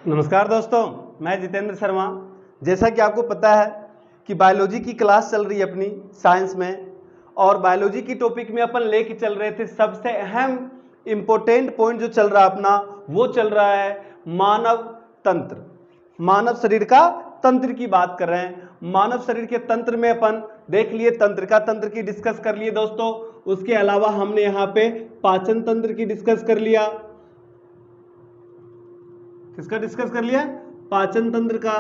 नमस्कार दोस्तों, मैं जितेंद्र शर्मा। जैसा कि आपको पता है कि बायोलॉजी की क्लास चल रही है अपनी साइंस में, और बायोलॉजी की टॉपिक में अपन लेके चल रहे थे सबसे अहम इम्पोर्टेंट पॉइंट जो चल रहा अपना, वो चल रहा है मानव तंत्र। मानव शरीर का तंत्र की बात कर रहे हैं। मानव शरीर के तंत्र में अपन देख लिए तंत्रिका तंत्र की डिस्कस कर लिए दोस्तों। उसके अलावा हमने यहाँ पे पाचन तंत्र की डिस्कस कर लिया। किसका डिस्कस कर लिया? पाचन तंत्र का।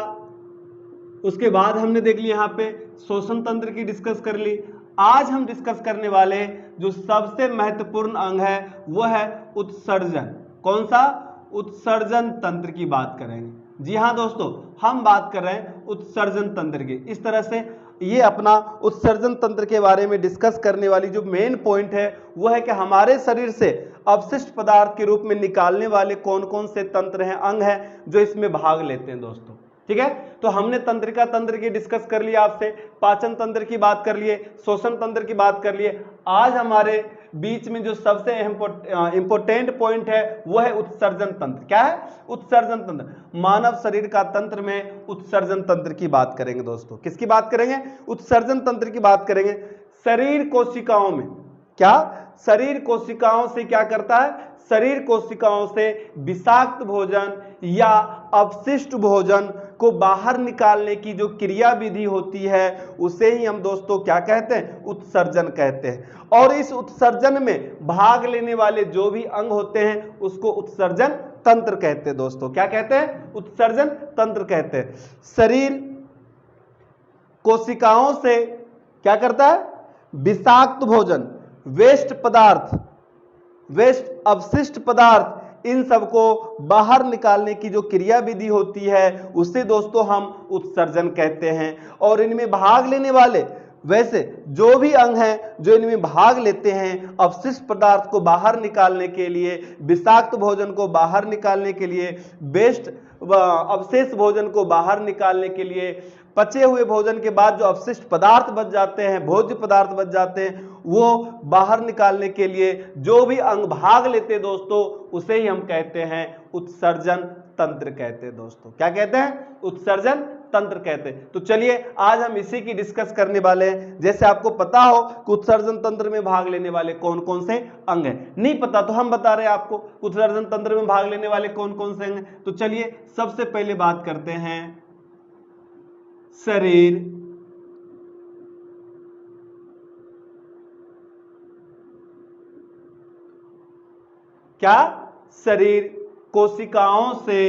उसके बाद हमने देख लिया यहाँ पे श्वसन तंत्र की डिस्कस कर ली। आज हम डिस्कस करने वाले जो सबसे महत्वपूर्ण अंग है वो है उत्सर्जन। कौन सा? उत्सर्जन तंत्र की बात करेंगे। जी हाँ दोस्तों, हम बात कर रहे हैं उत्सर्जन तंत्र की। इस तरह से ये अपना उत्सर्जन तंत्र के बारे में डिस्कस करने वाली जो मेन पॉइंट है वो है कि हमारे शरीर से अवशिष्ट पदार्थ के रूप में निकालने वाले कौन कौन से तंत्र हैं, अंग हैं जो इसमें भाग लेते हैं दोस्तों। ठीक है, तो हमने तंत्रिका तंत्र की डिस्कस कर लिया आपसे, पाचन तंत्र की बात कर लिए, श्वसन तंत्र की बात कर लिए। आज हमारे बीच में जो सबसे इंपॉर्टेंट पॉइंट है वो है उत्सर्जन तंत्र। क्या है? उत्सर्जन तंत्र। मानव शरीर का तंत्र में उत्सर्जन तंत्र की बात करेंगे दोस्तों। किसकी बात करेंगे? उत्सर्जन तंत्र की बात करेंगे। शरीर कोशिकाओं में क्या? शरीर कोशिकाओं से क्या करता है? शरीर कोशिकाओं से विषाक्त भोजन या अपशिष्ट भोजन को बाहर निकालने की जो क्रिया विधि होती है उसे ही हम दोस्तों क्या कहते हैं? उत्सर्जन कहते हैं। और इस उत्सर्जन में भाग लेने वाले जो भी अंग होते हैं उसको उत्सर्जन तंत्र कहते हैं दोस्तों। क्या कहते हैं? उत्सर्जन तंत्र कहते हैं। शरीर कोशिकाओं से क्या करता है? विषाक्त भोजन, वेस्ट पदार्थ, वेस्ट अवशिष्ट पदार्थ, इन सबको बाहर निकालने की जो क्रिया विधि होती है उसे दोस्तों हम उत्सर्जन कहते हैं। और इनमें भाग लेने वाले वैसे जो भी अंग हैं जो इनमें भाग लेते हैं अवशिष्ट पदार्थ को बाहर निकालने के लिए, विषाक्त भोजन को बाहर निकालने के लिए, वेस्ट अवशेष भोजन को बाहर निकालने के लिए, पचे हुए भोजन के बाद जो अवशिष्ट पदार्थ बच जाते हैं, भोज्य पदार्थ बच जाते हैं, वो बाहर निकालने के लिए जो भी अंग भाग लेते हैं दोस्तों उसे ही हम कहते हैं उत्सर्जन तंत्र कहते हैं दोस्तों। क्या कहते हैं? उत्सर्जन तंत्र कहते हैं। तो चलिए आज हम इसी की डिस्कस करने वाले हैं। जैसे आपको पता हो कि उत्सर्जन तंत्र में भाग लेने वाले कौन कौन से अंग हैं, नहीं पता तो हम बता रहे हैं आपको उत्सर्जन तंत्र में भाग लेने वाले कौन कौन से अंग हैं। तो चलिए सबसे पहले बात करते हैं शरीर क्या? शरीर कोशिकाओं से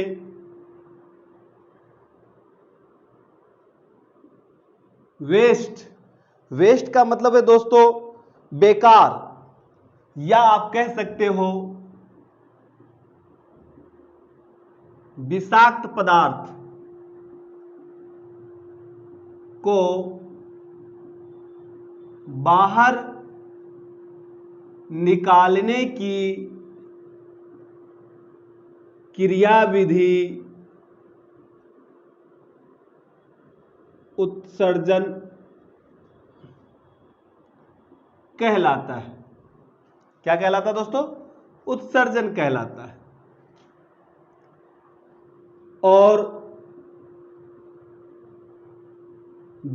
वेस्ट, वेस्ट का मतलब है दोस्तों बेकार, या आप कह सकते हो विषाक्त पदार्थ को बाहर निकालने की क्रिया विधि उत्सर्जन कहलाता है। क्या कहलाता है दोस्तों? उत्सर्जन कहलाता है। और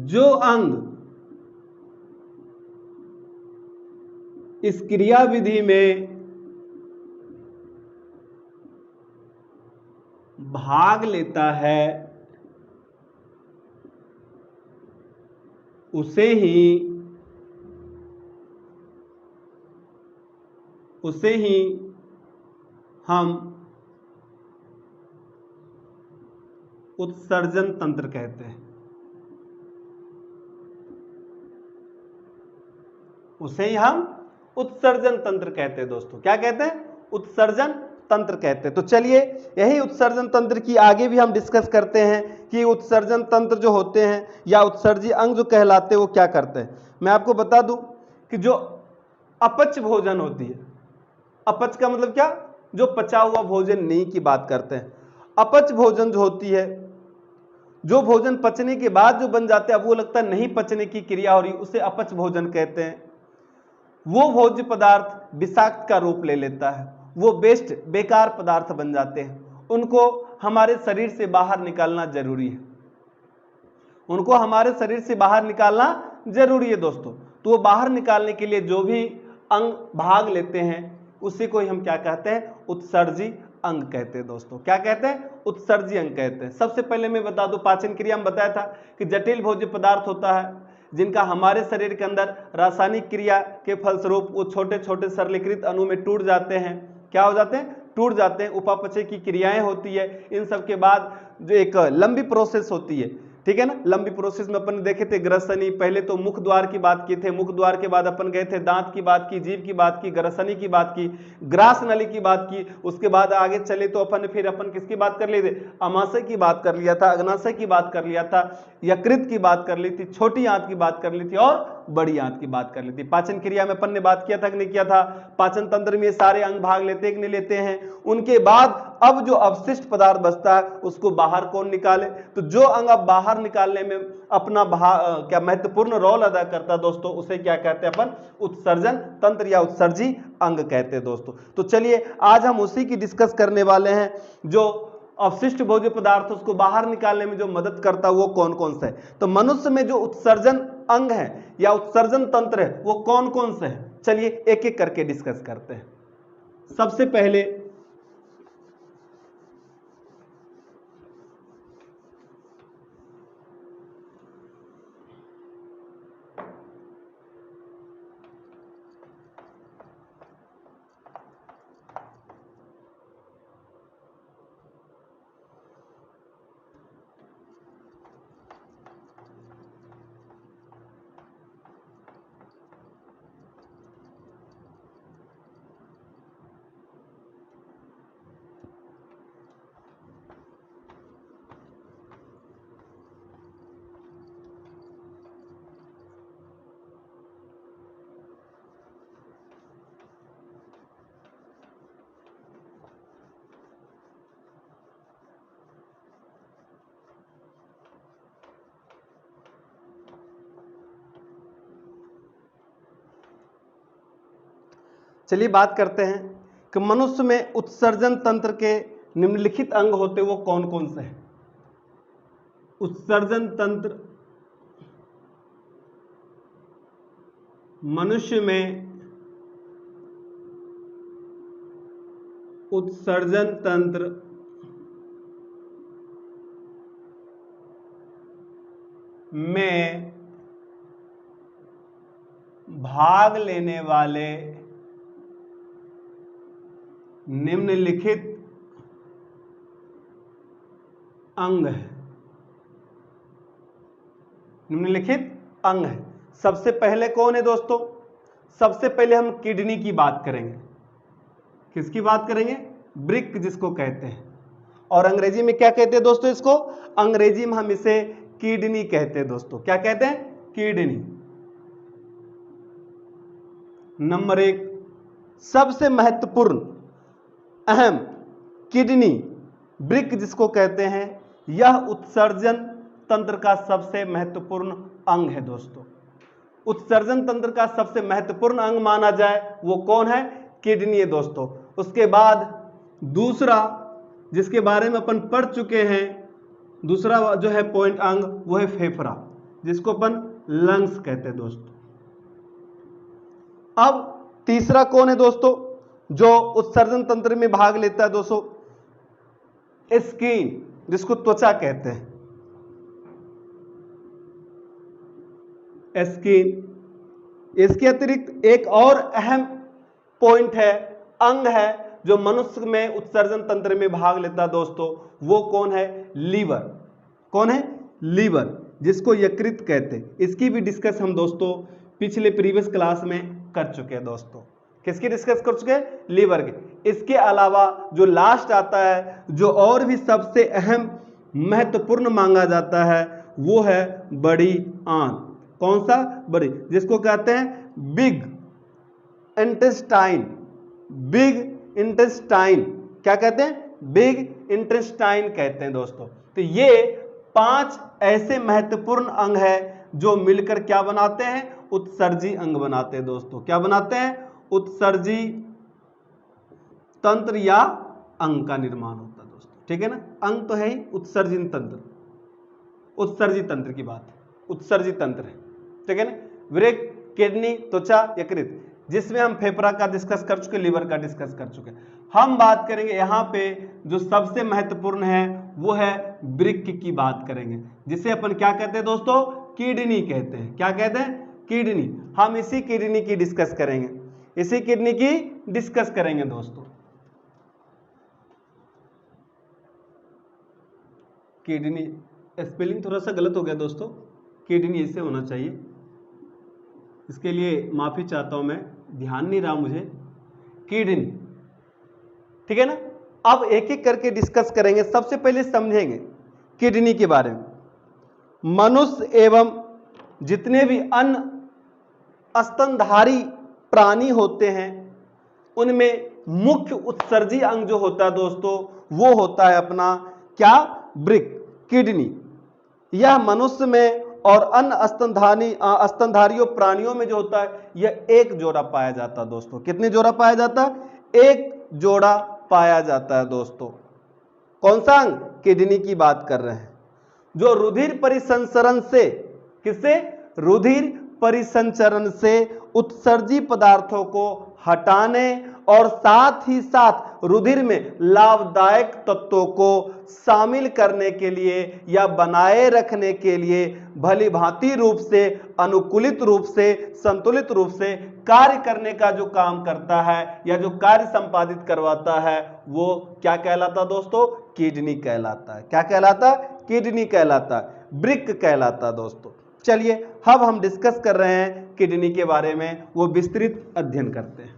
जो अंग इस क्रिया विधि में भाग लेता है उसे ही हम उत्सर्जन तंत्र कहते हैं। उसे ही हम उत्सर्जन तंत्र कहते हैं दोस्तों। क्या कहते हैं? उत्सर्जन तंत्र कहते हैं। तो चलिए यही उत्सर्जन तंत्र की आगे भी हम डिस्कस करते हैं कि उत्सर्जन तंत्र जो होते हैं या उत्सर्जी अंग जो कहलाते हैं वो क्या करते हैं। मैं आपको बता दूं कि जो अपच भोजन होती है, अपच का मतलब क्या? जो पचा हुआ भोजन नहीं की बात करते हैं। अपच भोजन जो होती है, जो भोजन पचने के बाद जो बन जाते हैं, अब वो लगता है नहीं पचने की क्रिया हो रही, उसे अपच भोजन कहते हैं। वो भोज्य पदार्थ विषाक्त का रूप ले लेता है, वो बेस्ट बेकार पदार्थ बन जाते हैं, उनको हमारे शरीर से बाहर निकालना जरूरी है, उनको हमारे शरीर से बाहर निकालना जरूरी है दोस्तों। तो वो बाहर निकालने के लिए जो भी अंग भाग लेते हैं उसी को हम क्या कहते हैं, उत्सर्जी अंग कहते हैं दोस्तों। क्या कहते हैं, उत्सर्जी अंग कहते हैं। सबसे पहले मैं बता दूं, पाचन क्रिया में बताया था कि जटिल भोज्य पदार्थ होता है जिनका हमारे शरीर के अंदर रासायनिक क्रिया के फलस्वरूप वो छोटे छोटे सरलीकृत अणु में टूट जाते हैं। क्या हो जाते हैं, टूट जाते हैं। उपापचय की क्रियाएं होती है। इन सब के बाद जो एक लंबी प्रोसेस होती है, ठीक है ना, लंबी प्रोसेस में अपन देखे थे ग्रसनी, पहले तो मुख द्वार की बात की थे, मुख द्वार के बाद अपन गए थे दांत की बात की, जीभ की बात की, ग्रसनी की बात की, ग्रास नली की बात की। उसके बाद आगे चले तो अपन किसकी बात कर लिए थे, अमाशय की बात कर लिया था, अग्नाशय की बात कर लिया था, यकृत की बात कर ली थी, छोटी आंत की बात कर ली थी और बड़ी आंत की बात कर ली थी। पाचन क्रिया में अपन ने बात किया था कि नहीं किया था, पाचन तंत्र में सारे अंग भाग लेते हैं कि नहीं लेते हैं। उनके बाद अब जो अवशिष्ट पदार्थ बचता है उसको बाहर कौन निकाले, तो जो अंग अब बाहर निकालने में अपना क्या महत्वपूर्ण रोल अदा करता है दोस्तों, उसे क्या कहते हैं अपन, उत्सर्जन तंत्र या उत्सर्जी अंग कहते हैं दोस्तों। तो चलिए आज हम उसी की डिस्कस करने वाले हैं, जो अवशिष्ट भोज्य पदार्थ उसको बाहर निकालने में जो मदद करता है वो कौन कौन सा है। तो मनुष्य में जो उत्सर्जन अंग है या उत्सर्जन तंत्र है वो कौन कौन से है, चलिए एक एक करके डिस्कस करते हैं। सबसे पहले चलिए बात करते हैं कि मनुष्य में उत्सर्जन तंत्र के निम्नलिखित अंग होते वो कौन कौन से हैं। उत्सर्जन तंत्र मनुष्य में उत्सर्जन तंत्र में भाग लेने वाले निम्नलिखित अंग है। निम्नलिखित अंग है। सबसे पहले कौन है दोस्तों, सबसे पहले हम किडनी की बात करेंगे। किसकी बात करेंगे, ब्रिक जिसको कहते हैं, और अंग्रेजी में क्या कहते हैं दोस्तों इसको, अंग्रेजी में हम इसे किडनी कहते हैं दोस्तों। क्या कहते हैं, किडनी। नंबर एक, सबसे महत्वपूर्ण अहम किडनी ब्रिक जिसको कहते हैं, यह उत्सर्जन तंत्र का सबसे महत्वपूर्ण अंग है दोस्तों। उत्सर्जन तंत्र का सबसे महत्वपूर्ण अंग माना जाए वो कौन है, किडनी है दोस्तों। उसके बाद दूसरा जिसके बारे में अपन पढ़ चुके हैं, दूसरा जो है पॉइंट अंग वो है फेफड़ा, जिसको अपन लंग्स कहते हैं दोस्तों। अब तीसरा कौन है दोस्तों जो उत्सर्जन तंत्र में भाग लेता है दोस्तों, स्किन जिसको त्वचा कहते हैं, स्किन। इसके अतिरिक्त एक और अहम पॉइंट है, अंग है जो मनुष्य में उत्सर्जन तंत्र में भाग लेता है दोस्तों, वो कौन है, लीवर। कौन है, लीवर, जिसको यकृत कहते हैं। इसकी भी डिस्कस हम दोस्तों पिछले प्रीवियस क्लास में कर चुके हैं दोस्तों। किसकी डिस्कस कर चुके हैं, लीवर के। इसके अलावा जो लास्ट आता है, जो और भी सबसे अहम महत्वपूर्ण मांगा जाता है, वो है बड़ी आंत। कौन सा, बड़ी, जिसको कहते हैं बिग इंटेस्टाइन। बिग इंटेस्टाइन क्या कहते हैं, बिग इंटेस्टाइन कहते हैं दोस्तों। तो ये 5 ऐसे महत्वपूर्ण अंग है जो मिलकर क्या बनाते हैं, उत्सर्जी अंग बनाते हैं दोस्तों। क्या बनाते हैं, उत्सर्जी तंत्र या अंग का निर्माण होता है दोस्तों। ठीक है ना, अंग तो है ही, उत्सर्जन तंत्र, उत्सर्जी तंत्र की बात है, उत्सर्जी तंत्र है, ठीक है ना। वृक्क, किडनी, त्वचा, यकृत, जिसमें हम फेफड़ा का डिस्कस कर चुके, लिवर का डिस्कस कर चुके। हम बात करेंगे यहाँ पे जो सबसे महत्वपूर्ण है वो है वृक्क की बात करेंगे, जिसे अपन क्या कहते हैं दोस्तों, किडनी कहते हैं। क्या कहते हैं, किडनी। हम इसी किडनी की डिस्कस करेंगे, इसी किडनी की डिस्कस करेंगे दोस्तों। किडनी स्पेलिंग थोड़ा सा गलत हो गया दोस्तों, किडनी ऐसे होना चाहिए, इसके लिए माफी चाहता हूं मैं, ध्यान नहीं रहा मुझे, किडनी, ठीक है ना। अब एक एक करके डिस्कस करेंगे। सबसे पहले समझेंगे किडनी के बारे में। मनुष्य एवं जितने भी अन्य स्तनधारी प्राणी होते हैं उनमें मुख्य उत्सर्जी अंग जो होता है दोस्तों वो होता है अपना क्या, वृक्क, किडनी। यह मनुष्य में और अन्य स्तनधारियों प्राणियों में जो होता है यह एक जोड़ा पाया जाता है दोस्तों। कितने जोड़ा पाया जाता है, एक जोड़ा पाया जाता है दोस्तों। कौन सा अंग, किडनी की बात कर रहे हैं, जो रुधिर परिसंचरण से, किससे, रुधिर परिसंचरण से उत्सर्जी पदार्थों को हटाने और साथ ही साथ रुधिर में लाभदायक तत्वों को शामिल करने के लिए या बनाए रखने के लिए भली भांति रूप से, अनुकूलित रूप से, संतुलित रूप से कार्य करने का जो काम करता है या जो कार्य संपादित करवाता है वो क्या कहलाता दोस्तों, किडनी कहलाता है। क्या कहलाता, किडनी कहलाता है, वृक्क कहलाता दोस्तों। चलिए अब हम डिस्कस कर रहे हैं किडनी के बारे में, वो विस्तृत अध्ययन करते हैं।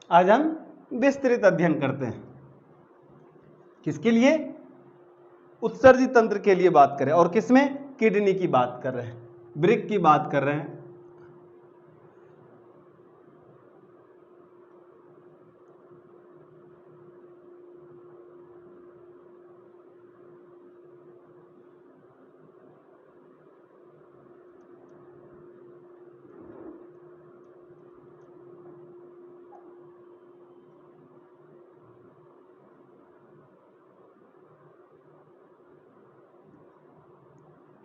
आज हम विस्तृत अध्ययन करते हैं, किसके लिए, उत्सर्जी तंत्र के लिए बात करें, और किसमें, किडनी की बात कर रहे हैं, वृक्क की बात कर रहे हैं।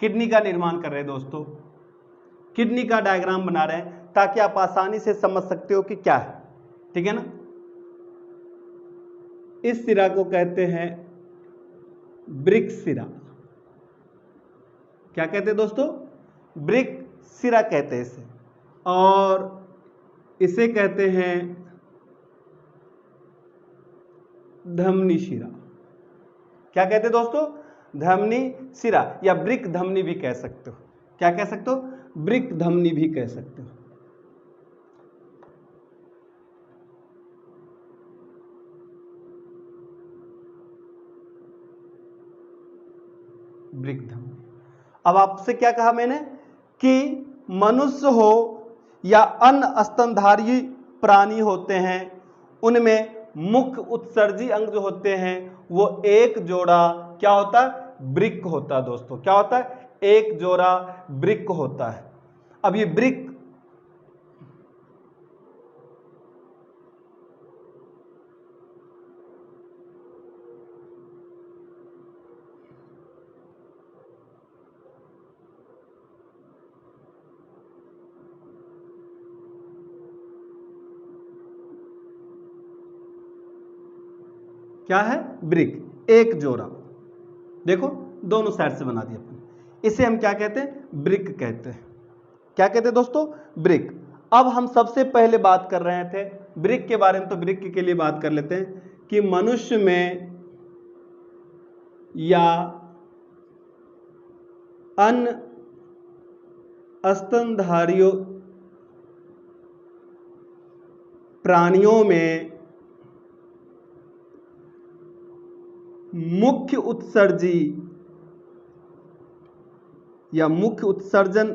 किडनी का निर्माण कर रहे हैं दोस्तों, किडनी का डायग्राम बना रहे हैं ताकि आप आसानी से समझ सकते हो कि क्या है, ठीक है ना। इस सिरा को कहते हैं वृक्क सिरा। क्या कहते हैं दोस्तों, वृक्क सिरा कहते हैं इसे, और इसे कहते हैं धमनी शिरा। क्या कहते हैं दोस्तों, धमनी सिरा, या वृक्क धमनी भी कह सकते हो। क्या कह सकते हो, वृक्क धमनी भी कह सकते हो। वृक्क धमनी। अब आपसे क्या कहा मैंने कि मनुष्य हो या अन्य स्तनधारी प्राणी होते हैं उनमें मुख्य उत्सर्जी अंग जो होते हैं वो एक जोड़ा क्या होता है, वृक्क होता है दोस्तों। क्या होता है, एक जोड़ा वृक्क होता है। अब ये वृक्क क्या है, वृक्क, एक जोड़ा। देखो दोनों साइड से बना दिया अपन, इसे हम क्या कहते हैं, वृक्क कहते हैं। क्या कहते हैं दोस्तों, वृक्क। अब हम सबसे पहले बात कर रहे थे वृक्क के बारे में, तो वृक्क के लिए बात कर लेते हैं कि मनुष्य में या अन्य स्तनधारियों प्राणियों में मुख्य उत्सर्जी या मुख्य उत्सर्जन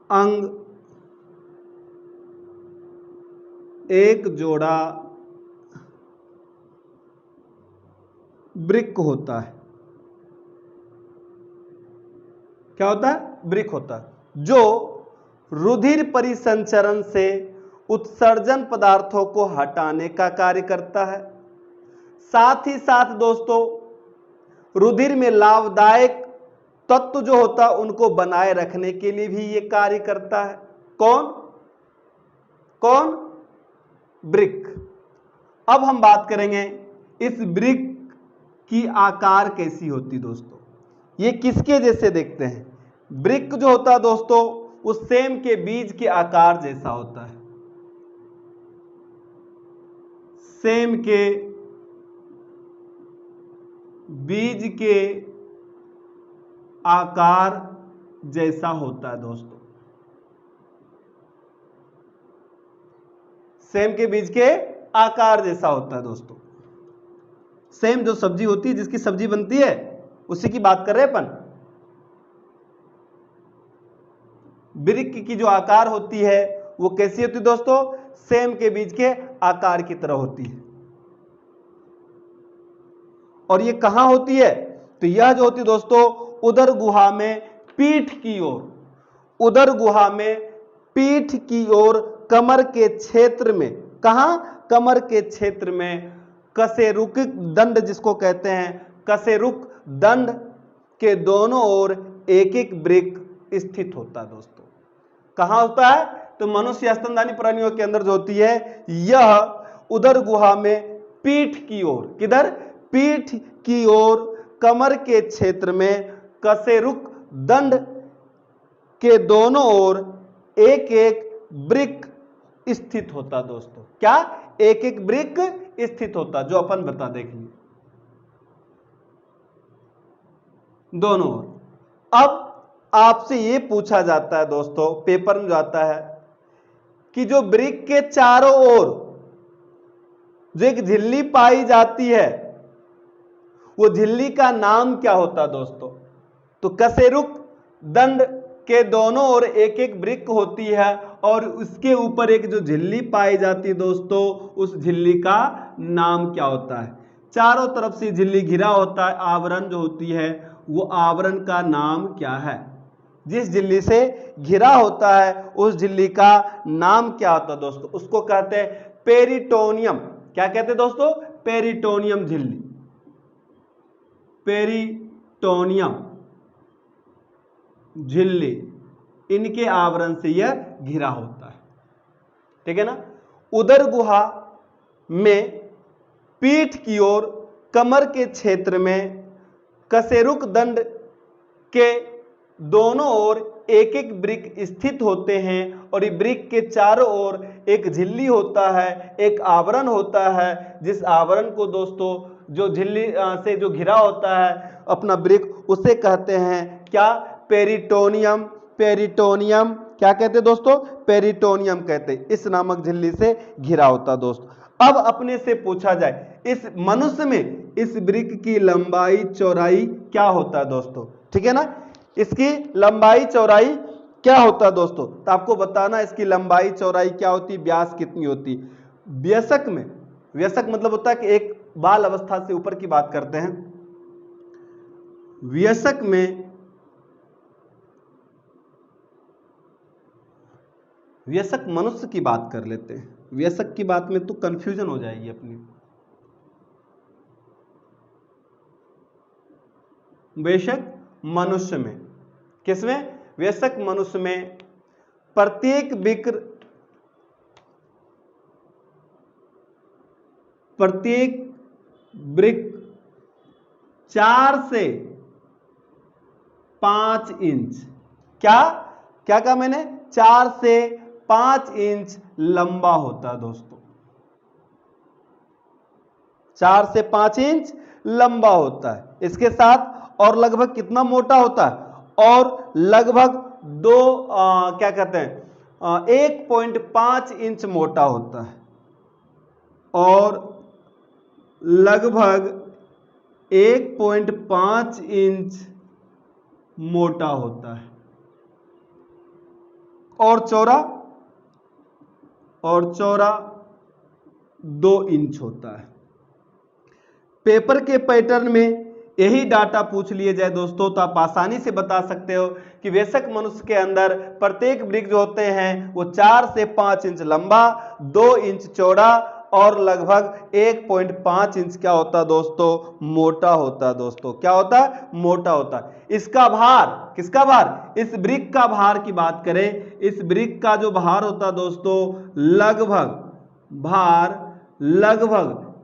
अंग एक जोड़ा वृक्क होता है। क्या होता है? वृक्क होता है, जो रुधिर परिसंचरण से उत्सर्जन पदार्थों को हटाने का कार्य करता है। साथ ही साथ दोस्तों रुधिर में लाभदायक तत्व जो होता है उनको बनाए रखने के लिए भी ये कार्य करता है। कौन कौन? वृक्क। अब हम बात करेंगे इस वृक्क की आकार कैसी होती दोस्तों। ये किसके जैसे देखते हैं? वृक्क जो होता है दोस्तों उस सेम के बीज के आकार जैसा होता है। सेम के बीज के आकार जैसा होता है दोस्तों। सेम के बीज के आकार जैसा होता है दोस्तों। सेम जो सब्जी होती है, जिसकी सब्जी बनती है, उसी की बात कर रहे हैं अपन। वृक्क की जो आकार होती है वो कैसी होती है दोस्तों? सेम के बीज के आकार की तरह होती है। और ये कहां होती है? तो यह जो होती है दोस्तों उदर गुहा में पीठ की ओर, उदर गुहा में पीठ की ओर कमर के क्षेत्र में। कहां? कमर के क्षेत्र में कशेरुक दंड जिसको कहते हैं, कशेरुक दंड के दोनों ओर एक एक वृक्क स्थित होता है दोस्तों। कहां होता है? तो मनुष्य स्तनधारी प्राणियों के अंदर जो होती है यह उदर गुहा में पीठ की ओर, किधर? पीठ की ओर कमर के क्षेत्र में कशेरुक दंड के दोनों ओर एक एक वृक्क स्थित होता दोस्तों। क्या? एक एक वृक्क स्थित होता, जो अपन बता देखेंगे दोनों ओर। अब आपसे यह पूछा जाता है दोस्तों, पेपर में जाता है कि जो वृक्क के चारों ओर जो एक झिल्ली पाई जाती है वो झिल्ली का नाम क्या होता है दोस्तों? तो कशेरुक दंड के दोनों ओर एक एक वृक्क होती है और उसके ऊपर एक जो झिल्ली पाई जाती है दोस्तों, उस झिल्ली का नाम क्या होता है? चारों तरफ से झिल्ली घिरा होता है, आवरण जो होती है वो आवरण का नाम क्या है? जिस झिल्ली से घिरा होता है उस झिल्ली का नाम क्या होता है दोस्तों? उसको कहते हैं पेरिटोनियम। क्या कहते हैं दोस्तों? पेरिटोनियम झिल्ली, पेरिटोनियम झिल्ली, इनके आवरण से यह घिरा होता है। ठीक है ना? उदर गुहा में पीठ की ओर कमर के क्षेत्र में कशेरुक दंड के दोनों ओर एक एक वृक्क स्थित होते हैं और ये वृक्क के चारों ओर एक झिल्ली होता है, एक आवरण होता है, जिस आवरण को दोस्तों जो झिल्ली से जो घिरा होता है अपना वृक्क, उसे कहते हैं क्या? पेरिटोनियम। पेरिटोनियम क्या कहते हैं दोस्तों? पेरिटोनियम कहते हैं। इस नामक झिल्ली से घिरा होता दोस्तों। अब अपने से पूछा जाए इस मनुष्य में इस वृक्क की लंबाई चौड़ाई क्या होता है दोस्तों? ठीक है ना? इसकी लंबाई चौड़ाई क्या होता है दोस्तों? तो आपको बताना इसकी लंबाई चौड़ाई क्या होती, व्यास कितनी होती। वयस्क में, वयस्क मतलब होता है कि एक बाल अवस्था से ऊपर की बात करते हैं। वयस्क में, वयस्क मनुष्य की बात कर लेते हैं, वयस्क की बात में तो कंफ्यूजन हो जाएगी अपनी। वयस्क मनुष्य में, किसमें? वयस्क मनुष्य में प्रत्येक वृक्क 4 से 5 इंच, क्या क्या कहा मैंने? 4 से 5 इंच लंबा होता है दोस्तों। 4 से 5 इंच लंबा होता है। इसके साथ और लगभग कितना मोटा होता है? और लगभग 1.5 इंच मोटा होता है और लगभग 1.5 इंच मोटा होता है और चौड़ा 2 इंच होता है। पेपर के पैटर्न में यही डाटा पूछ लिए जाए दोस्तों तो आप आसानी से बता सकते हो कि वयस्क मनुष्य के अंदर प्रत्येक वृक्क जो होते हैं वो 4 से 5 इंच लंबा, 2 इंच चौड़ा और लगभग 1.5 इंच क्या होता है दोस्तों, मोटा होता है दोस्तों। क्या होता है, मोटा होता है। इसका भार, किसका भार, इस वृक्क का भार की बात करें, इस वृक्क का जो भार होता है दोस्तों लगभग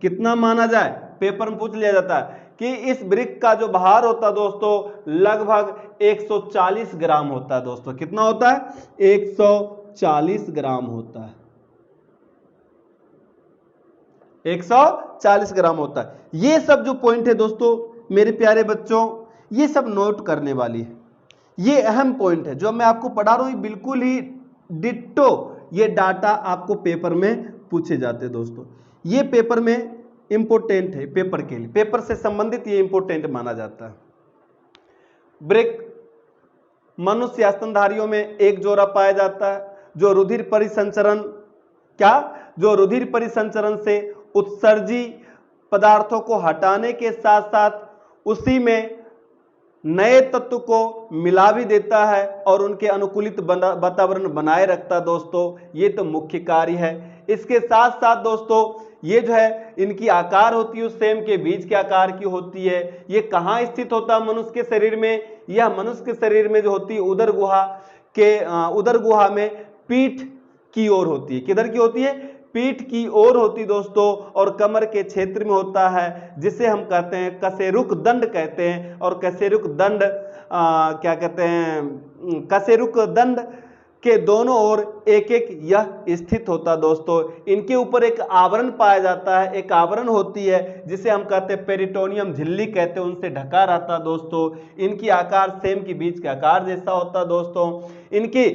कितना माना जाए, पेपर में पूछ लिया जाता है कि इस वृक्क का जो भार होता है दोस्तों लगभग 140 ग्राम होता है दोस्तों। कितना होता है, 140 ग्राम होता है, 140 ग्राम होता है। ये सब जो पॉइंट है दोस्तों मेरे प्यारे बच्चों, ये सब नोट करने वाली है। ये अहम पॉइंट है जो मैं आपको पढ़ा रहा हूं, बिल्कुल ही डिट्टो ये डाटा आपको पेपर में पूछे जाते हैं दोस्तों। ये पेपर में इंपोर्टेंट है, पेपर के लिए, पेपर से संबंधित ये इंपोर्टेंट माना जाता है। वृक्क मनुष्य या स्तनधारियों में एक जोड़ा पाया जाता है जो रुधिर परिसंचरण, जो रुधिर परिसंचरण से उत्सर्जी पदार्थों को हटाने के साथ साथ उसी में नए तत्व को मिला भी देता है और उनके अनुकूलित वातावरण बनाए रखता है दोस्तों। ये तो मुख्य कार्य है। इसके साथ साथ दोस्तों ये जो है इनकी आकार होती है उस सेम के बीज के आकार की होती है। ये कहाँ स्थित होता है मनुष्य के शरीर में, यह मनुष्य के शरीर में जो होती है उदर गुहा में पीठ की ओर होती है। किधर की होती है, पीठ की ओर होती दोस्तों, और कमर के क्षेत्र में होता है जिसे हम कहते हैं कशेरुक दंड कहते हैं। और कशेरुक दंड क्या कहते हैं, कशेरुक दंड के दोनों ओर एक एक यह स्थित होता दोस्तों। इनके ऊपर एक आवरण पाया जाता है, एक आवरण होती है जिसे हम कहते हैं पेरिटोनियम झिल्ली कहते हैं, उनसे ढका रहता दोस्तों। इनकी आकार सेम के बीज के आकार जैसा होता दोस्तों। इनकी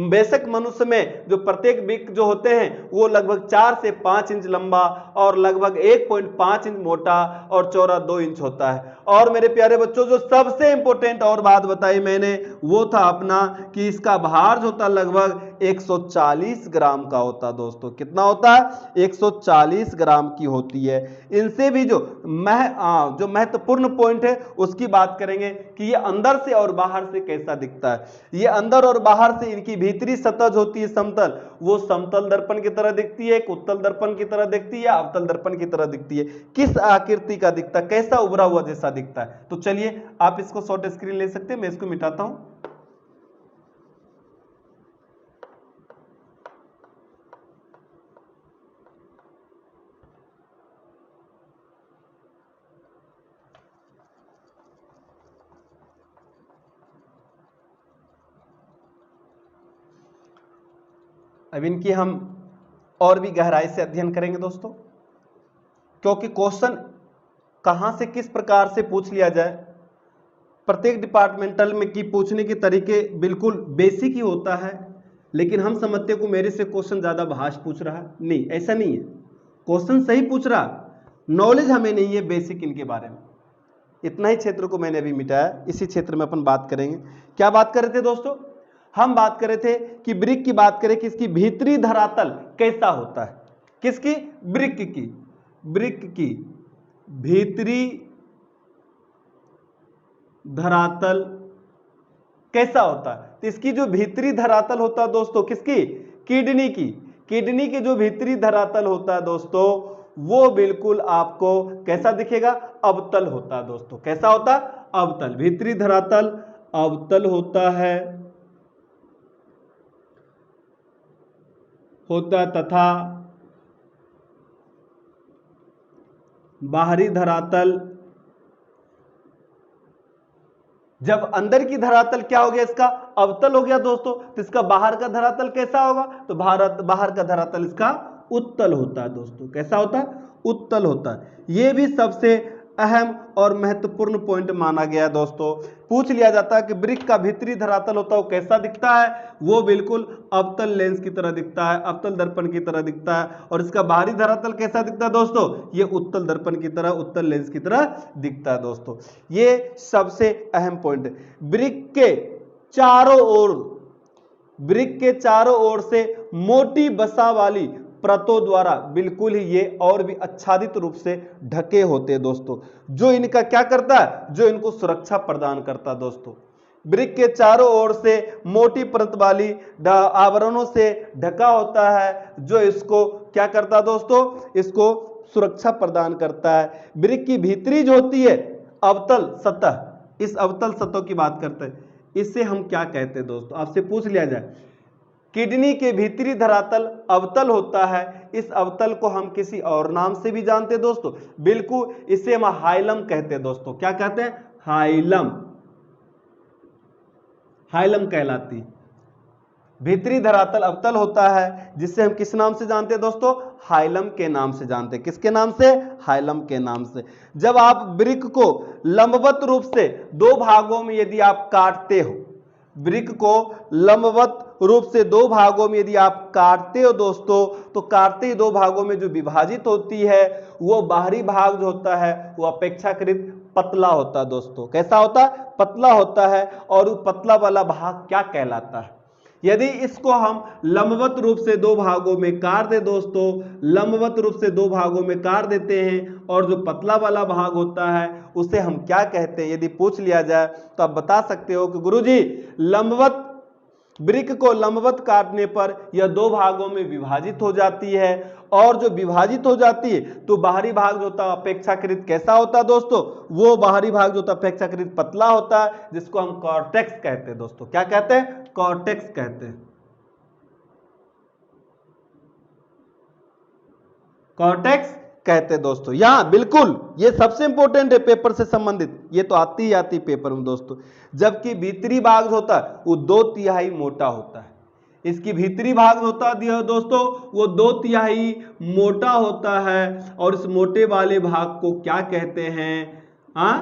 वयस्क मनुष्य में जो प्रत्येक वृक्क जो होते हैं वो लगभग 4 से 5 इंच लंबा और लगभग 1.5 इंच मोटा और चौड़ा 2 इंच होता है। और मेरे प्यारे बच्चों जो सबसे इंपॉर्टेंट और बात बताई मैंने वो था अपना कि इसका भार जो होता लगभग 140 ग्राम का होता दोस्तों। कितना होता है, 140 ग्राम की होती है। इनसे भी जो महत्वपूर्ण पॉइंट है उसकी बात करेंगे कि ये अंदर से और बाहर से कैसा दिखता है। ये अंदर और बाहर से इनकी भीतरी सतह जो होती है समतल, वो समतल दर्पण की तरह दिखती है, एक उत्तल दर्पण की तरह दिखती है, अवतल दर्पण की तरह दिखती है। किस आकृति का दिखता है, कैसा उभरा हुआ जैसा दिखता है। तो चलिए आप इसको शॉर्ट स्क्रीन ले सकते हैं, मैं इसको मिटाता हूं। अब इनकी हम और भी गहराई से अध्ययन करेंगे दोस्तों, क्योंकि क्वेश्चन कहां से किस प्रकार से पूछ लिया जाए, प्रत्येक डिपार्टमेंटल में की पूछने के तरीके बिल्कुल बेसिक ही होता है। लेकिन हम समझते को मेरे से क्वेश्चन ज्यादा भाष पूछ रहा है, नहीं, ऐसा नहीं है। क्वेश्चन सही पूछ रहा, नॉलेज हमें नहीं है बेसिक इनके बारे में। इतना ही क्षेत्र को मैंने अभी मिटाया, इसी क्षेत्र में अपन बात करेंगे। क्या बात कर रहे थे दोस्तों, हम बात कर रहे थे कि वृक्क की बात करें कि इसकी भीतरी धरातल कैसा होता है। किसकी, वृक्क की भीतरी धरातल कैसा होता है। तो इसकी जो भीतरी धरातल होता है दोस्तों, किसकी, किडनी की जो भीतरी धरातल होता है दोस्तों वो बिल्कुल आपको कैसा दिखेगा, अवतल होता है दोस्तों। कैसा होता है, अवतल। भीतरी धरातल अवतल होता तथा बाहरी धरातल, जब अंदर की धरातल क्या हो गया, इसका अवतल हो गया दोस्तों, तो इसका बाहर का धरातल कैसा होगा, तो बाहर का धरातल इसका उत्तल होता है दोस्तों। कैसा होता है, उत्तल होता है। यह भी सबसे अहम और महत्वपूर्ण पॉइंट माना गया दोस्तों। पूछ लिया जाता है कि वृक्क का भीतरी धरातल होता है वो कैसा दिखता है, वो बिल्कुल अवतल लेंस की तरह दिखता है, अवतल दर्पण की तरह दिखता है। और इसका बाहरी धरातल कैसा दिखता है दोस्तों, ये उत्तल दर्पण की तरह, उत्तल लेंस की तरह दिखता है दोस्तों। ये सबसे अहम पॉइंट है। वृक्क के चारों ओर से मोटी वसा वाली परतों द्वारा बिल्कुल ही ये और भी आच्छादित रूप से ढके होते हैं दोस्तों, जो इनका क्या करता है, जो इनको सुरक्षा प्रदान करता है दोस्तों। वृक्क के चारों ओर से मोटी परत वाली आवरणों से ढका होता है, जो इसको क्या करता है दोस्तों, इसको सुरक्षा प्रदान करता है। वृक्क की भीतरी जो होती है अवतल सतह, इस अवतल सतह की बात करते हैं, इससे हम क्या कहते हैं दोस्तों, आपसे पूछ लिया जाए। किडनी के भीतरी धरातल अवतल होता है, इस अवतल को हम किसी और नाम से भी जानते हैं दोस्तों, बिल्कुल इसे हम हाइलम कहते हैं दोस्तों। क्या कहते हैं, हाइलम, हाइलम कहलाती है। भीतरी धरातल अवतल होता है, जिससे हम किस नाम से जानते हैं दोस्तों, हाइलम के नाम से जानते हैं। किसके नाम से, हाइलम के नाम से। जब आप वृक्क को लंबवत रूप से दो भागों में यदि आप काटते हो, वृक्क को लंबवत रूप से दो भागों में यदि आप काटते हो दोस्तों, तो काटते ही दो भागों में जो विभाजित होती है, वो बाहरी भाग जो होता है वो अपेक्षाकृत पतला होता है दोस्तों। कैसा होता है, पतला होता है। और वो पतला वाला भाग क्या कहलाता है। यदि इसको हम लंबवत रूप से दो भागों में काट दे दोस्तों, लंबवत रूप से दो भागों में काट देते हैं, और जो पतला वाला भाग होता है उसे हम क्या कहते हैं, यदि पूछ लिया जाए तो आप बता सकते हो कि गुरुजी लंबवत, वृक्क को लंबवत काटने पर यह दो भागों में विभाजित हो जाती है। और जो विभाजित हो जाती है तो बाहरी भाग जो होता है अपेक्षाकृत कैसा होता है दोस्तों, वो बाहरी भाग जो होता है अपेक्षाकृत पतला होता है, जिसको हम कॉर्टेक्स कहते हैं दोस्तों। क्या कहते हैं, कॉर्टेक्स कहते हैं, कॉर्टेक्स कहते हैं दोस्तों। यहां बिल्कुल ये सबसे इंपॉर्टेंट है पेपर से संबंधित, ये तो आती ही आती पेपर में दोस्तों। जबकि भीतरी भाग होता है वो 2/3 मोटा होता है, इसकी भीतरी भाग होता है दोस्तों वो 2/3 मोटा होता है। और इस मोटे वाले भाग को क्या कहते हैं, हाँ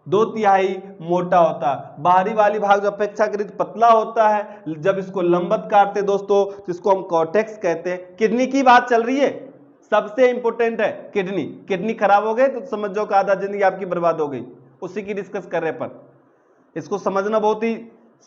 2/3 मोटा होता है। बाहरी वाली भाग जो अपेक्षाकृत पतला होता है, जब इसको लंबवत काटते दोस्तों तो इसको हम कॉर्टेक्स कहते हैं। किडनी की बात चल रही है, सबसे इंपॉर्टेंट है किडनी। किडनी खराब हो गए तो समझ जाओ कि आधा जिंदगी आपकी बर्बाद हो गई, उसी की डिस्कस कर रहे पर। इसको समझना बहुत ही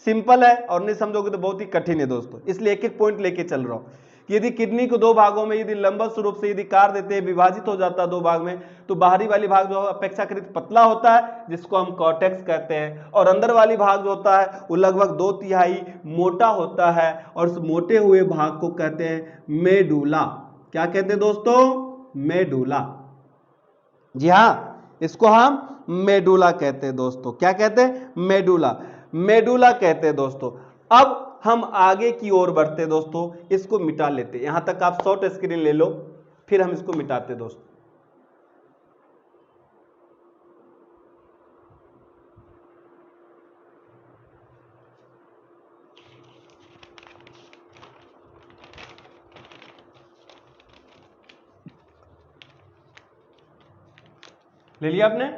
सिंपल है और नहीं समझोगे तो बहुत ही कठिन है दोस्तों, इसलिए एक एक पॉइंट लेके चल रहा हूं। यदि किडनी को दो भागों में यदि लंबवत रूप से यदि काट देते हैं, विभाजित हो जाता है दो भाग में, तो बाहरी वाली भाग जो अपेक्षाकृत पतला होता है, जिसको हम कॉर्टेक्स कहते हैं। और अंदर वाली भाग जो होता है वो लगभग 2/3 मोटा होता है, और उस मोटे हुए भाग को कहते हैं मेडुला। क्या कहते हैं दोस्तों, मेडुला। जी हाँ, इसको हम मेडुला कहते हैं दोस्तों। क्या कहते हैं, मेडुला, मेडुला कहते हैं दोस्तों। अब हम आगे की ओर बढ़ते हैं दोस्तों, इसको मिटा लेते हैं। यहां तक आप शॉर्ट स्क्रीन ले लो, फिर हम इसको मिटाते हैं दोस्तों। ले लिया आपने,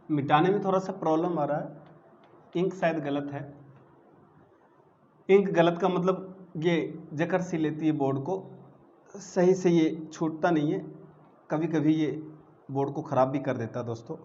मिटाने में थोड़ा सा प्रॉब्लम आ रहा है, इंक शायद गलत है। इंक गलत का मतलब ये जकड़ सी लेती है बोर्ड को, सही से ये छूटता नहीं है, कभी कभी ये बोर्ड को खराब भी कर देता है दोस्तों।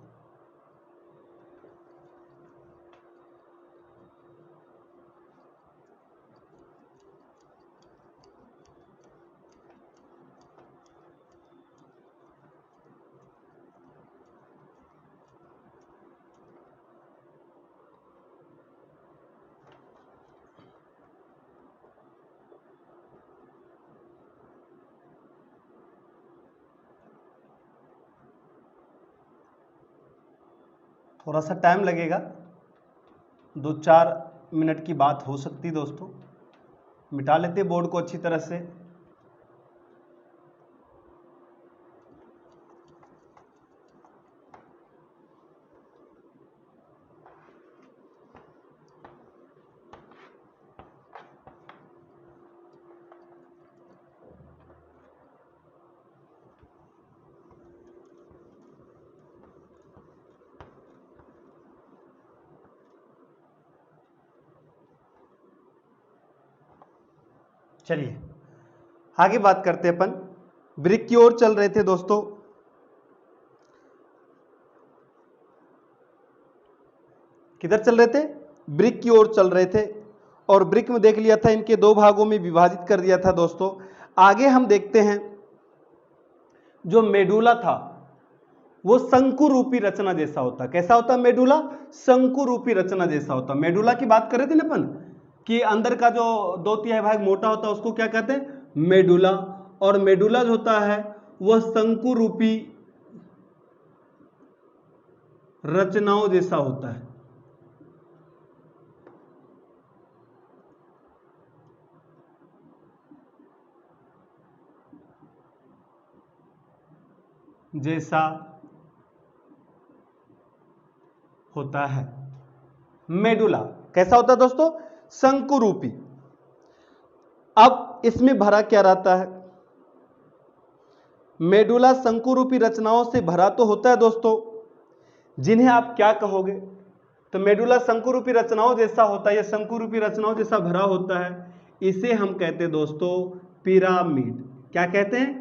थोड़ा सा टाइम लगेगा, 2-4 मिनट की बात हो सकती है दोस्तों। मिटा लेते बोर्ड को अच्छी तरह से। चलिए आगे बात करते हैं अपन। ब्रिक की ओर चल रहे थे दोस्तों। किधर चल रहे थे? ब्रिक की ओर चल रहे थे, और ब्रिक में देख लिया था इनके 2 भागों में विभाजित कर दिया था दोस्तों। आगे हम देखते हैं जो मेडुला था वो शंकु रूपी रचना जैसा होता। कैसा होता मेडुला? शंकु रूपी रचना जैसा होता। मेडुला की बात कर रहे थे ना अपन कि अंदर का जो 2/3 भाग मोटा होता है उसको क्या कहते हैं? मेडुला। और मेडुला जो होता है वह शंकु रूपी रचनाओं जैसा होता है। जैसा होता है मेडुला। कैसा होता है दोस्तों? शंकु रूपी। अब इसमें भरा क्या रहता है? मेडुला शंकु रूपी रचनाओं से भरा तो होता है दोस्तों, जिन्हें आप क्या कहोगे? तो मेडुला शंकु रूपी रचनाओं जैसा होता है, या शंकु रूपी रचनाओं जैसा भरा होता है। इसे हम कहते हैं दोस्तों पिरामिड। क्या कहते हैं?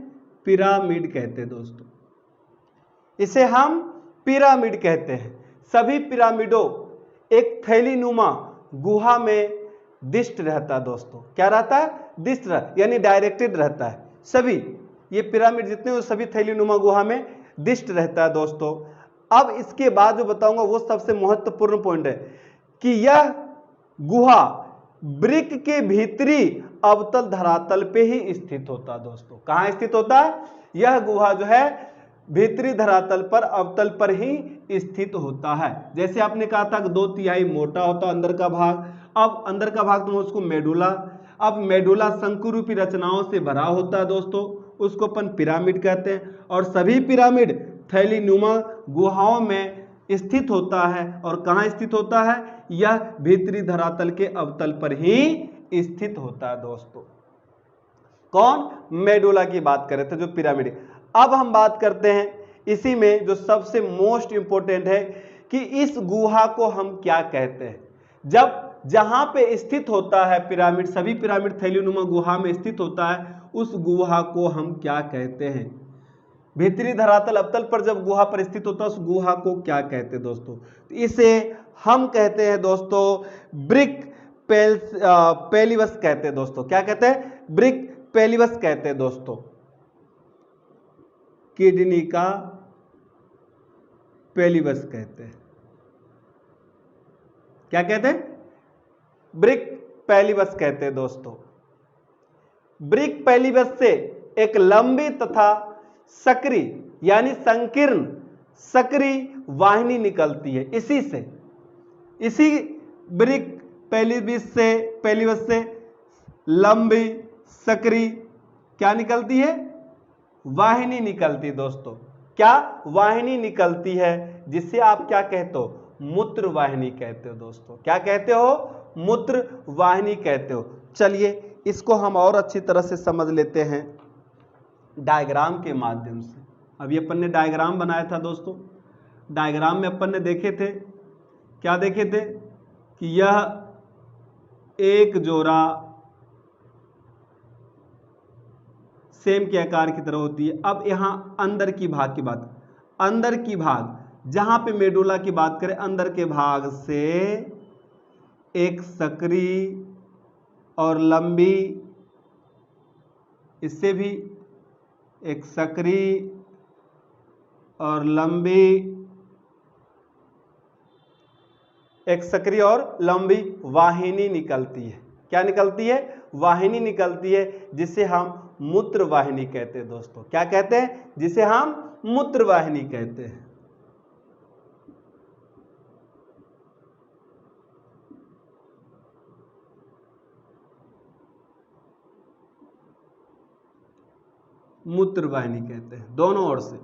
पिरामिड कहते हैं दोस्तों। इसे हम पिरामिड कहते हैं। सभी पिरामिडों एक थैलीनुमा गुहा में दिष्ट रहता है दोस्तों। क्या रहता है? दिष्ट, यानी डायरेक्टेड रहता है। सभी ये पिरामिड जितने वो सभी थैलीनुमा गुहा में दिष्ट रहता है दोस्तों। अब इसके बाद जो बताऊंगा वो सबसे महत्वपूर्ण पॉइंट है कि यह गुहा ब्रिक के भीतरी अवतल धरातल पे ही स्थित होता है दोस्तों। कहां स्थित होता है? यह गुहा जो है भीतरी धरातल पर, अवतल पर ही स्थित होता है। जैसे आपने कहा था कि 2/3 मोटा होता अंदर का भाग। अब अंदर का भाग तो उसको मेडुला। अब मेडुला शंकु रूपी रचनाओं से भरा होता है दोस्तों, उसको अपन पिरामिड कहते हैं। और सभी पिरामिड थैलीनुमा गुहाओं में स्थित होता है। और कहां स्थित होता है? यह भीतरी धरातल के अवतल पर ही स्थित होता है दोस्तों। कौन? मेडुला की बात कर रहे थे, जो पिरामिड। अब हम बात करते हैं इसी में जो सबसे मोस्ट इंपोर्टेंट है कि इस गुहा को हम क्या कहते हैं। जब जहां पे स्थित होता है पिरामिड, सभी पिरामिड थैलीनुमा गुहा में स्थित होता है, उस गुहा को हम क्या कहते हैं? भीतरी धरातल अवतल पर जब गुहा पर स्थित होता है उस गुहा को क्या कहते हैं दोस्तों? इसे हम कहते हैं दोस्तों ब्रिक पेलिवस कहते हैं दोस्तों। क्या कहते हैं? ब्रिक पेलिवस कहते हैं दोस्तों। किडनी का पेलिवस कहते हैं। क्या कहते हैं? ब्रिक पेलिवस कहते हैं दोस्तों। ब्रिक पेलिवस से एक लंबी तथा सक्री यानी संकीर्ण सक्री वाहिनी निकलती है। इसी ब्रिक पेलिवस से लंबी सक्री क्या निकलती है? वाहिनी निकलती है दोस्तों। क्या वाहिनी निकलती है, जिसे आप क्या कहते हो? मूत्र वाहिनी कहते हो दोस्तों। क्या कहते हो? मूत्र वाहिनी कहते हो। चलिए इसको हम और अच्छी तरह से समझ लेते हैं डायग्राम के माध्यम से। अभी अपन ने डायग्राम बनाया था दोस्तों। डायग्राम में अपन ने देखे थे, क्या देखे थे? कि यह एक जोड़ा सेम के आकार की तरह होती है। अब यहां अंदर की भाग की बात, अंदर की भाग जहां पे मेडुला की बात करें, अंदर के भाग से एक सकरी और लंबी, इससे भी एक सकरी और लंबी, एक सक्रिय और लंबी वाहिनी निकलती है। क्या निकलती है? वाहिनी निकलती है, जिसे हम मूत्र वाहिनी कहते हैं दोस्तों। क्या कहते हैं? जिसे हम मूत्र वाहिनी कहते हैं। मूत्र वाहिनी कहते हैं, दोनों ओर से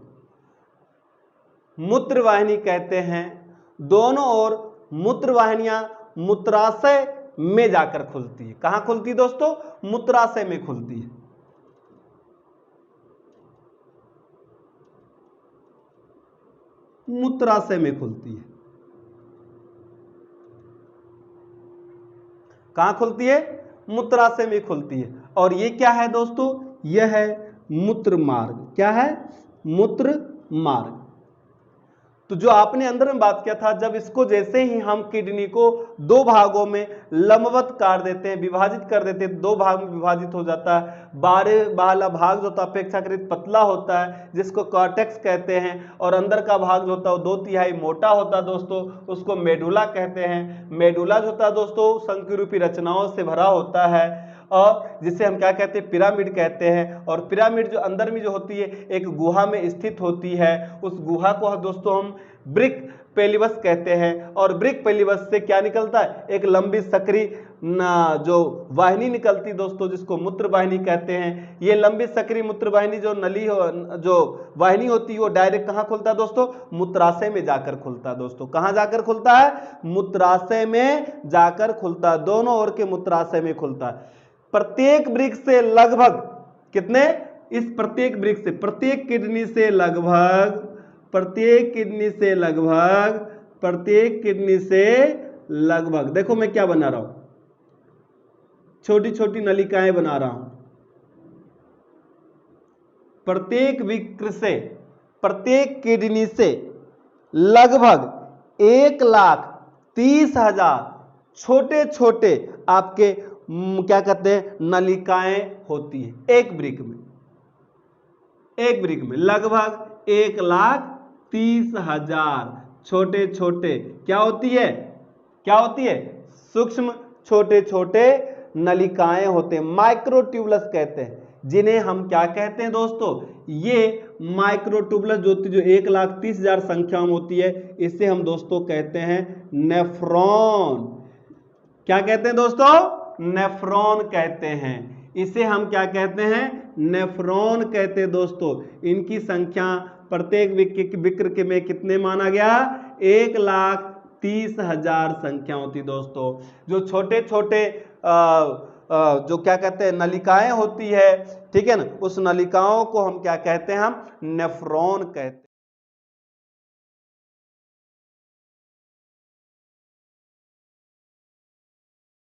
मूत्र वाहिनी कहते हैं। दोनों ओर मूत्र वाहिनियां मूत्राशय में जाकर खुलती है। कहां खुलती है दोस्तों? मूत्राशय में खुलती है। मूत्राशय में खुलती है। कहां खुलती है? मूत्राशय में खुलती है। और ये क्या है दोस्तों? यह है मूत्र मार्ग। क्या है? मूत्र मार्ग। तो जो आपने अंदर में बात किया था, जब इसको जैसे ही हम किडनी को दो भागों में लंबवत काट देते हैं, विभाजित कर देते हैं, दो भाग में विभाजित हो जाता है। बाहरी वाला भाग जो होता है अपेक्षाकृत पतला होता है, जिसको कॉर्टेक्स कहते हैं, और अंदर का भाग जो होता है वो 2/3 मोटा होता है दोस्तों, उसको मेडुला कहते हैं। मेडुला जो होता है दोस्तों शंकुरूपी रचनाओं से भरा होता है, और जिसे हम क्या कहते हैं? पिरामिड कहते हैं। और पिरामिड जो अंदर में जो होती है एक गुहा में स्थित होती है, उस गुहा को दोस्तों हम ब्रिक पेलिवस कहते हैं। और ब्रिक पेलिवस से क्या निकलता है? एक लंबी सकरी जो वाहिनी निकलती दोस्तों, जिसको मूत्र वाहिनी कहते हैं। ये लंबी सकरी मूत्र वाहिनी जो नली जो वाहिनी होती है वो डायरेक्ट कहां खुलता है दोस्तों? मूत्राशय में जाकर खुलता है दोस्तों। कहां जाकर खुलता है? मूत्राशय में जाकर खुलता है। दोनों ओर के मूत्राशय में खुलता है। प्रत्येक वृक्क से लगभग कितने? इस प्रत्येक वृक्क से, प्रत्येक किडनी से लगभग, प्रत्येक किडनी से लगभग, प्रत्येक किडनी से लगभग, देखो मैं क्या बना रहा हूं, छोटी छोटी नलिकाएं बना रहा हूं। प्रत्येक वृक्क से, प्रत्येक किडनी से लगभग 1,30,000 छोटे छोटे आपके क्या कहते हैं? नलिकाएं होती है एक वृक्क में। एक वृक्क में लगभग 1,30,000 छोटे छोटे क्या होती है? क्या होती है? सूक्ष्म छोटे छोटे नलिकाएं होते हैं, माइक्रोट्यूबुलस कहते हैं, जिन्हें हम क्या कहते हैं दोस्तों? ये माइक्रोट्यूबुलस जो 1,30,000 संख्या में होती है, इसे हम दोस्तों कहते हैं नेफ्रॉन। क्या कहते हैं दोस्तों? नेफ्रॉन कहते हैं। इसे हम क्या कहते हैं? नेफ्रॉन कहते हैं दोस्तों। इनकी संख्या प्रत्येक विकृ में कितने माना गया? 1,30,000 संख्या होती दोस्तों। जो छोटे छोटे जो क्या कहते हैं नलिकाएं होती है, ठीक है ना, उस नलिकाओं को हम क्या कहते हैं? हम नेफ्रॉन कहते हैं।